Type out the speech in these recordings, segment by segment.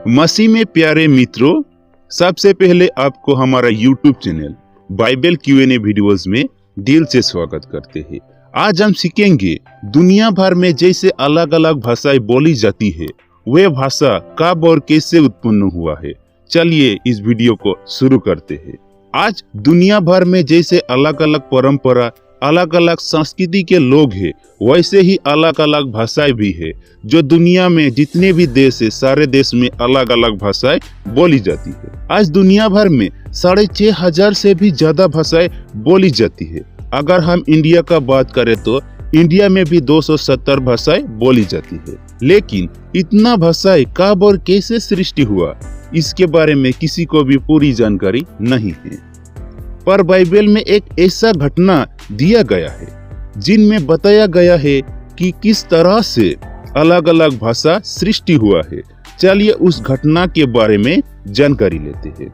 मसीह में प्यारे मित्रों, सबसे पहले आपको हमारा YouTube channel Bible Q&A videos में दिल से स्वागत करते हैं। आज हम सीखेंगे दुनिया भर में जैसे अलग अलग भाषाएं बोली जाती है, वे भाषा कब और कैसे उत्पन्न हुआ है। चलिए इस वीडियो को शुरू करते हैं। आज दुनिया भर में जैसे अलग अलग परंपरा, अलग अलग संस्कृति के लोग हैं, वैसे ही अलग अलग भाषाएं भी है। जो दुनिया में जितने भी देश है, सारे देश में अलग अलग भाषाएं बोली जाती है। आज दुनिया भर में 6,500 से भी ज्यादा भाषाएं बोली जाती है। अगर हम इंडिया का बात करें तो इंडिया में भी 270 भाषाएं बोली जाती है। लेकिन इतना भाषाएं कब और कैसे सृष्टि हुआ, इसके बारे में किसी को भी पूरी जानकारी नहीं है। पर बाइबल में एक ऐसा घटना दिया गया है जिनमें बताया गया है कि किस तरह से अलग अलग भाषा सृष्टि हुआ है। चलिए उस घटना के बारे में जानकारी लेते हैं।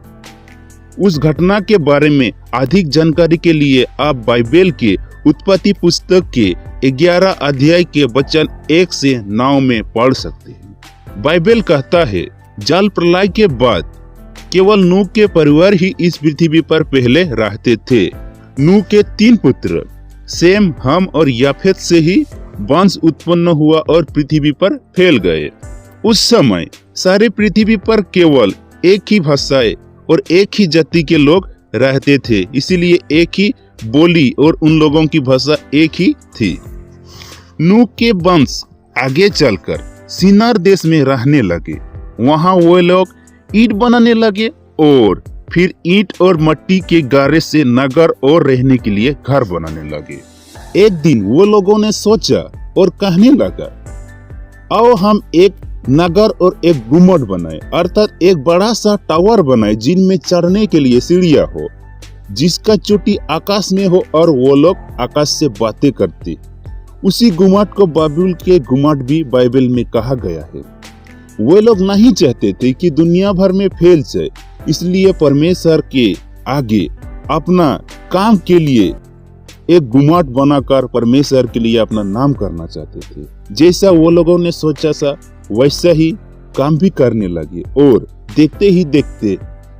उस घटना के बारे में अधिक जानकारी के लिए आप बाइबल के उत्पत्ति पुस्तक के 11 अध्याय के वचन 1 से 9 में पढ़ सकते हैं। बाइबल कहता है, जल प्रलय के बाद केवल नूह के परिवार ही इस पृथ्वी पर पहले रहते थे। नूह के 3 पुत्र सेम, हम और याफेत से ही वंश उत्पन्न हुआ और पृथ्वी पर फैल गए। उस समय सारे पृथ्वी पर केवल एक ही भाषाएं और एक ही जाति के लोग रहते थे, इसीलिए एक ही बोली और उन लोगों की भाषा एक ही थी। नूह के वंश आगे चलकर शिनार देश में रहने लगे। वहां वो लोग ईंट बनाने लगे और फिर ईंट और मट्टी के गारे से नगर और रहने के लिए घर बनाने लगे। एक दिन वो लोगों ने सोचा और कहने लगा, आओ हम एक नगर और एक गुम्बद बनाए, अर्थात एक बड़ा सा टावर बनाए जिनमें चढ़ने के लिए सीढ़ियां हो, जिसका चोटी आकाश में हो और वो लोग आकाश से बातें करते। उसी गुम्बद को बाबुल के गुम्बद भी बाइबल में कहा गया है। वो लोग नहीं चाहते थे कि दुनिया भर में फैल जाए, इसलिए परमेश्वर के आगे अपना काम के लिए एक गुम्बद बनाकर परमेश्वर के लिए अपना नाम करना चाहते थे। जैसा वो लोगों ने सोचा सा वैसा ही काम भी करने लगे और देखते ही देखते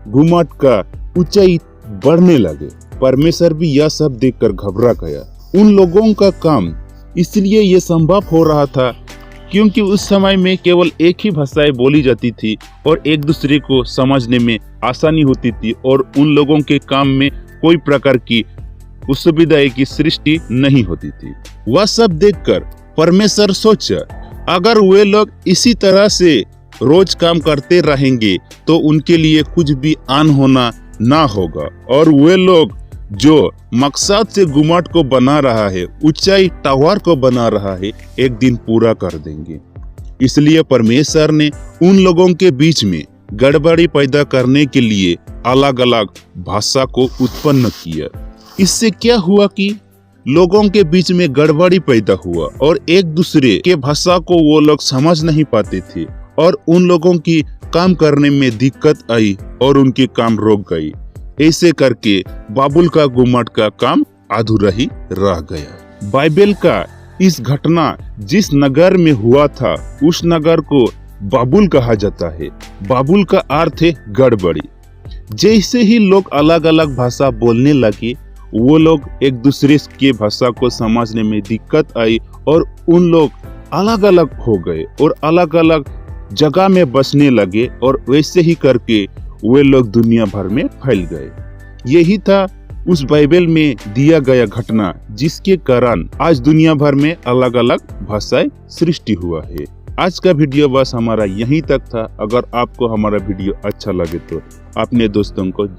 गुम्बद का ऊंचाई बढ़ने लगे। परमेश्वर भी यह सब देखकर घबरा गया। उन लोगों का काम इसलिए ये संभव हो रहा था क्योंकि उस समय में केवल एक ही भाषाएं बोली जाती थी और एक दूसरे को समझने में आसानी होती थी और उन लोगों के काम में कोई प्रकार की असुविधाएं की सृष्टि नहीं होती थी। वह सब देखकर परमेश्वर सोचा, अगर वे लोग इसी तरह से रोज काम करते रहेंगे तो उनके लिए कुछ भी आन होना ना होगा और वे लोग जो मकसद से गुम्बद को बना रहा है, ऊंचाई टावर को बना रहा है, एक दिन पूरा कर देंगे। इसलिए परमेश्वर ने उन लोगों के बीच में गड़बड़ी पैदा करने के लिए अलग अलग भाषा को उत्पन्न किया। इससे क्या हुआ कि लोगों के बीच में गड़बड़ी पैदा हुआ और एक दूसरे के भाषा को वो लोग समझ नहीं पाते थे और उन लोगों की काम करने में दिक्कत आई और उनके काम रुक गई। ऐसे करके बाबुल का गुम्बद का काम अधूरा ही रह गया। बाइबल का इस घटना जिस नगर में हुआ था, उस नगर को बाबुल कहा जाता है। बाबुल का अर्थ है गड़बड़ी। जैसे ही लोग अलग अलग भाषा बोलने लगे, वो लोग एक दूसरे के भाषा को समझने में दिक्कत आई और उन लोग अलग अलग हो गए और अलग अलग जगह में बसने लगे और वैसे ही करके वे लोग दुनिया भर में फैल गए। यही था उस बाइबल में दिया गया घटना जिसके कारण आज दुनिया भर में अलग अलग भाषाएं सृष्टि हुआ है। आज का वीडियो बस हमारा यहीं तक था। अगर आपको हमारा वीडियो अच्छा लगे तो अपने दोस्तों को